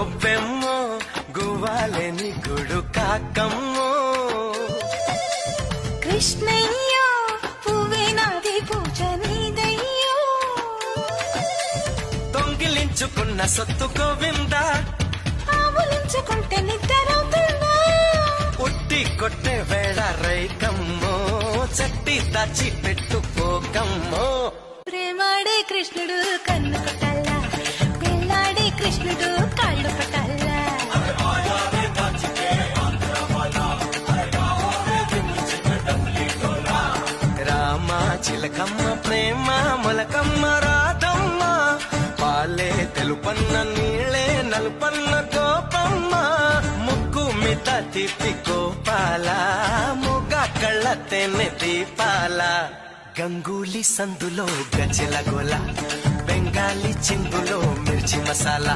గొప్పెమ్మో గువ్వాలేని గుడు కాకమ్మో కృష్ణయ్యో పువ్వే నాది పూజ నీదయ్యో దొంగిలించుకున్న సొత్తు గోవిందా ఆవులించుకుంటే నిద్రవుతుందా ఉట్టి కొట్టే వేళ రైకమ్మో చట్టి దాచి పెట్టుకోకమ్మో ప్రేమాడే కృష్ణుడు కన్ను కొట్టాలా పెళ్ళాడే కృష్ణుడు కాళ్ళు పట్టాలా రామ చిలకమ్మ ప్రేమ మొలకమ్మ రాధమ్మ పాలే తెలుపన్న నీళ్ళే నలుపన్న గోపమ్మ ముక్కు మిత తిప్పి గోపాల ముగ కళ్ళ తెన్నె దీపాల గంగూలీ సందులో గజల గోల బెంగాలీ చిందులో మిర్చి మసాలా